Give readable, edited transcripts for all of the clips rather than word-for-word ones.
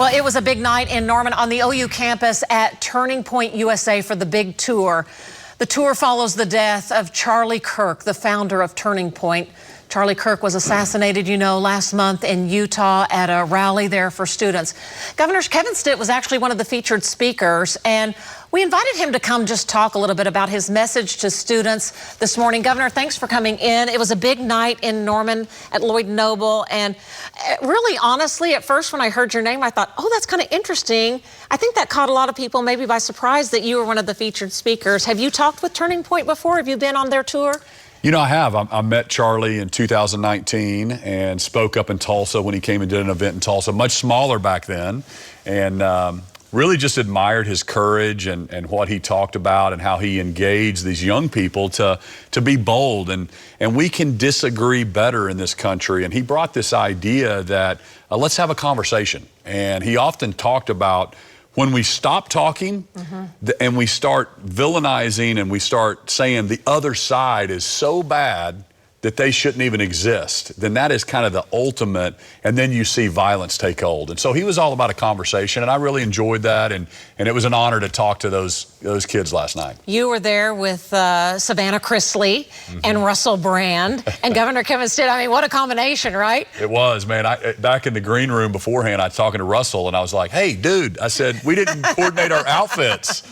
Well, it was a big night in Norman on the OU campus at Turning Point USA for the big tour. The tour follows the death of Charlie Kirk, the founder of Turning Point. Charlie Kirk was assassinated, last month in Utah at a rally there for students. Governor Kevin Stitt was actually one of the featured speakers, and we invited him to come just talk a little bit about his message to students this morning. Governor, thanks for coming in. It was a big night in Norman at Lloyd Noble, and really, honestly, at first when I heard your name, I thought, oh, that's kind of interesting. I think that caught a lot of people maybe by surprise that you were one of the featured speakers. Have you talked with Turning Point before? Have you been on their tour? I have. I met Charlie in 2019 and spoke up in Tulsa when he came and did an event in Tulsa, much smaller back then, and really just admired his courage and what he talked about and how he engaged these young people to be bold. And we can disagree better in this country. And he brought this idea that let's have a conversation. And he often talked about when we stop talking and we start villainizing and we start saying the other side is so bad that they shouldn't even exist, then that is kind of the ultimate, and then you see violence take hold. And so he was all about a conversation, and I really enjoyed that, and it was an honor to talk to those kids last night. You were there with Savannah Chrisley and Russell Brand and Governor Kevin Stitt. I mean, what a combination, right? It was, man. Back in the green room beforehand, I was talking to Russell, and I was like, hey, dude, I said, we didn't coordinate our outfits.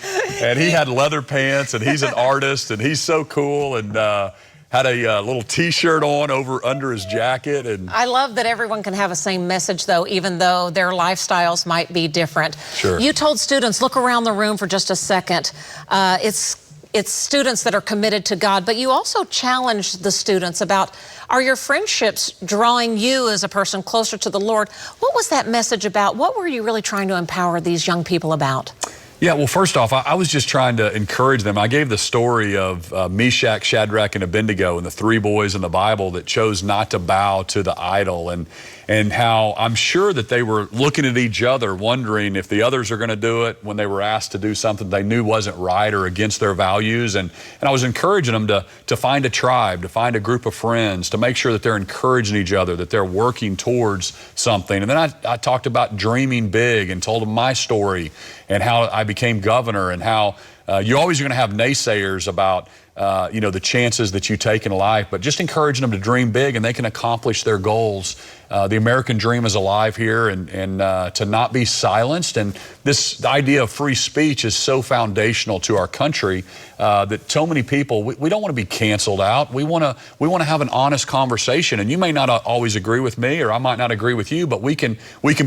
And he had leather pants, and he's an artist, and he's so cool, and had a little T-shirt on under his jacket. And I love that everyone can have a same message, though, even though their lifestyles might be different. Sure. You told students, look around the room for just a second. It's students that are committed to God, but you also challenged the students about, are your friendships drawing you as a person closer to the Lord? What was that message about? What were you really trying to empower these young people about? Yeah, well, first off, I was just trying to encourage them. I gave the story of Meshach, Shadrach, and Abednego and the three boys in the Bible that chose not to bow to the idol, and how I'm sure that they were looking at each other wondering if the others are going to do it when they were asked to do something they knew wasn't right or against their values. And I was encouraging them to find a tribe, to find a group of friends, to make sure that they're encouraging each other, that they're working towards something. And then I talked about dreaming big and told them my story and how I became governor, and how you're always going to have naysayers about the chances that you take in life, but just encouraging them to dream big and they can accomplish their goals. The American dream is alive here, and to not be silenced. And this idea of free speech is so foundational to our country that so many people, we don't want to be canceled out. We want to have an honest conversation. And you may not always agree with me, or I might not agree with you, but we can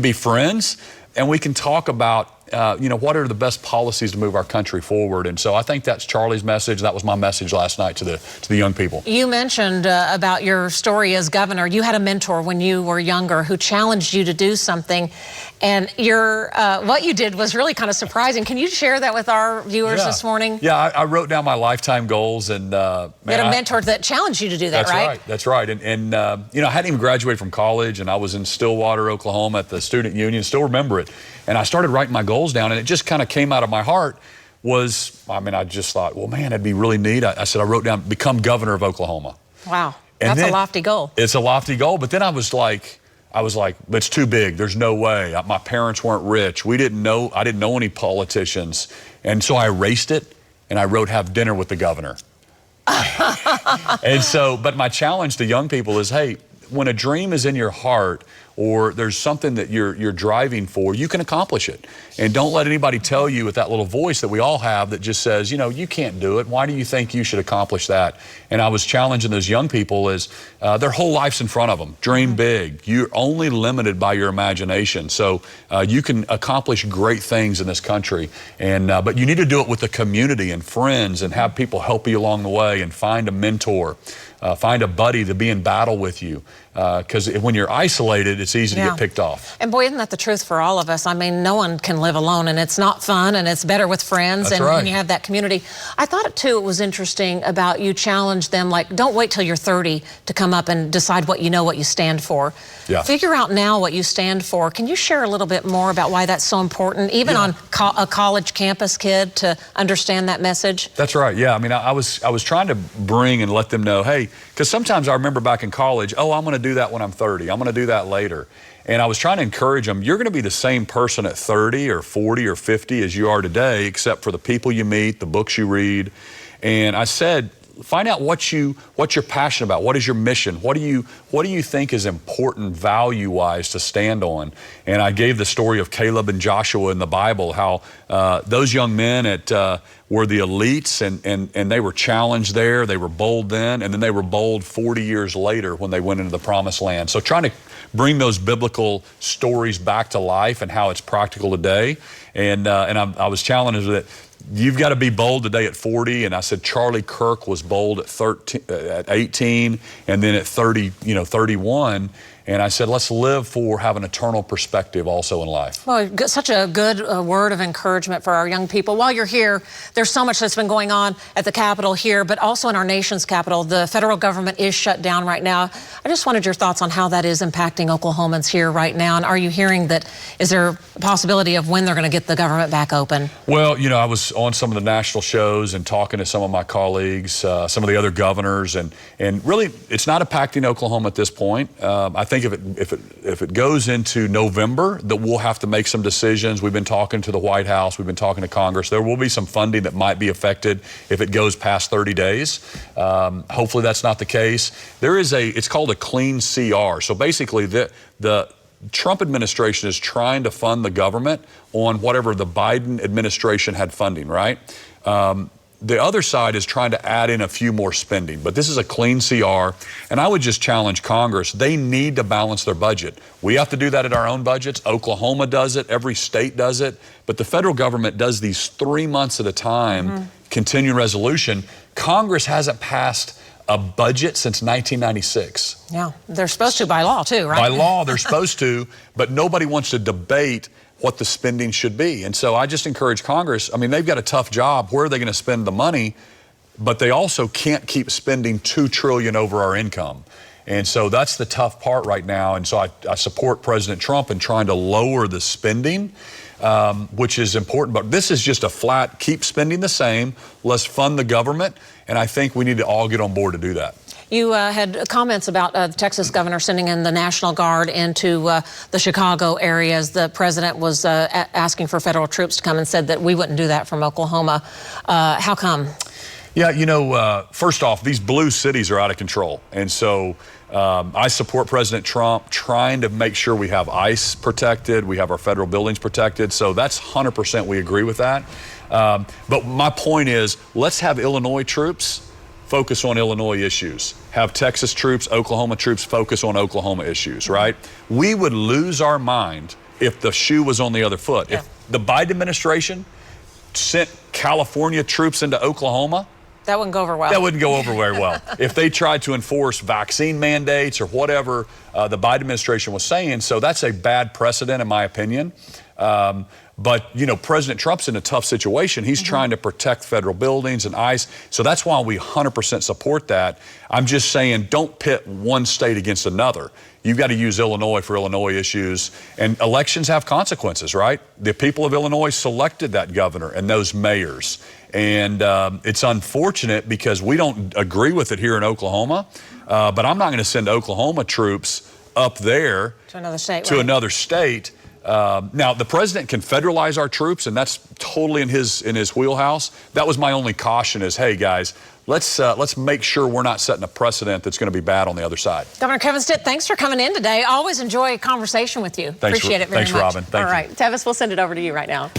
be friends, and we can talk about what are the best policies to move our country forward. And so I think that's Charlie's message. That was my message last night to the young people. You mentioned about your story as governor. You had a mentor when you were younger who challenged you to do something, and what you did was really kind of surprising. Can you share that with our viewers this morning? Yeah, I wrote down my lifetime goals, and you had a mentor that challenged you to do that, right? That's right. And I hadn't even graduated from college, and I was in Stillwater, Oklahoma at the student union. Still remember it. And I started writing my goals down, and it just kind of came out of my heart. I just thought, well, man, it'd be really neat. I said, I wrote down, become governor of Oklahoma. Wow, that's a lofty goal. It's a lofty goal, but then I was like, it's too big. There's no way. My parents weren't rich. I didn't know any politicians. And so I erased it, and I wrote, have dinner with the governor. And so, but my challenge to young people is, hey, when a dream is in your heart, or there's something that you're driving for, you can accomplish it. And don't let anybody tell you with that little voice that we all have that just says, you can't do it. Why do you think you should accomplish that? And I was challenging those young people as their whole life's in front of them. Dream big. You're only limited by your imagination. So you can accomplish great things in this country. And but you need to do it with the community and friends, and have people help you along the way, and find a mentor. Find a buddy to be in battle with you, because when you're isolated, it's easy to get picked off. And boy, isn't that the truth for all of us? I mean, no one can live alone, and it's not fun, and it's better with friends. That's and right. when you have that community. I thought too it was interesting about you challenged them, like, don't wait till you're 30 to come up and decide what you stand for. Yeah. Figure out now what you stand for. Can you share a little bit more about why that's so important, even on a college campus kid, to understand that message? That's right. Yeah. I mean, I was trying to bring and let them know, hey, because sometimes I remember back in college, oh, I'm going to do that when I'm 30. I'm going to do that later. And I was trying to encourage them, you're going to be the same person at 30 or 40 or 50 as you are today, except for the people you meet, the books you read. And I said, find out what you're passionate about. What is your mission? What do you think is important value-wise to stand on? And I gave the story of Caleb and Joshua in the Bible, how those young men were the elites, and they were challenged there. They were bold then, and then they were bold 40 years later when they went into the Promised Land. So trying to bring those biblical stories back to life and how it's practical today. And I was challenged that you've got to be bold today at 40. And I said Charlie Kirk was bold at 18, and then at 30, 31. And I said, let's live have an eternal perspective also in life. Well, such a good word of encouragement for our young people. While you're here, there's so much that's been going on at the Capitol here, but also in our nation's capital. The federal government is shut down right now. I just wanted your thoughts on how that is impacting Oklahomans here right now. And are you hearing is there a possibility of when they're going to get the government back open? Well, I was on some of the national shows and talking to some of my colleagues, some of the other governors, and really it's not impacting Oklahoma at this point. I think if it goes into November, that we'll have to make some decisions. We've been talking to the White House. We've been talking to Congress. There will be some funding that might be affected if it goes past 30 days. Hopefully that's not the case. It's called a clean CR. So basically the Trump administration is trying to fund the government on whatever the Biden administration had funding, right? The other side is trying to add in a few more spending, but this is a clean CR, and I would just challenge Congress. They need to balance their budget. We have to do that at our own budgets. Oklahoma does it. Every state does it. But the federal government does these 3 months at a time, continuing resolution. Congress hasn't passed a budget since 1996. Yeah, they're supposed to by law too, right? By law, they're supposed to, but nobody wants to debate what the spending should be. And so I just encourage Congress. I mean, they've got a tough job. Where are they going to spend the money? But they also can't keep spending $2 trillion over our income. And so that's the tough part right now. And so I support President Trump in trying to lower the spending, which is important. But this is just a flat, keep spending the same. Let's fund the government. And I think we need to all get on board to do that. You had comments about the Texas governor sending in the National Guard into the Chicago areas. The president was asking for federal troops to come and said that we wouldn't do that from Oklahoma. How come? Yeah, first off, these blue cities are out of control. And so I support President Trump trying to make sure we have ICE protected, we have our federal buildings protected. So that's 100% we agree with that. But my point is, let's have Illinois troops focus on Illinois issues. Have Texas troops, Oklahoma troops focus on Oklahoma issues, right? We would lose our mind if the shoe was on the other foot. Yeah. If the Biden administration sent California troops into Oklahoma, that wouldn't go over well. That wouldn't go over very well. If they tried to enforce vaccine mandates or whatever the Biden administration was saying, so that's a bad precedent in my opinion. But, President Trump's in a tough situation. He's trying to protect federal buildings and ICE. So that's why we 100% support that. I'm just saying, don't pit one state against another. You've got to use Illinois for Illinois issues. And elections have consequences, right? The people of Illinois selected that governor and those mayors. And it's unfortunate because we don't agree with it here in Oklahoma. But I'm not going to send Oklahoma troops up there to another state. To another state. Now, the president can federalize our troops, and that's totally in his wheelhouse. That was my only caution is, hey, guys, let's make sure we're not setting a precedent that's going to be bad on the other side. Governor Kevin Stitt, thanks for coming in today. Always enjoy a conversation with you. Thanks, appreciate it very much. Thanks, Robin. Thank you. All right, Tevis, we'll send it over to you right now.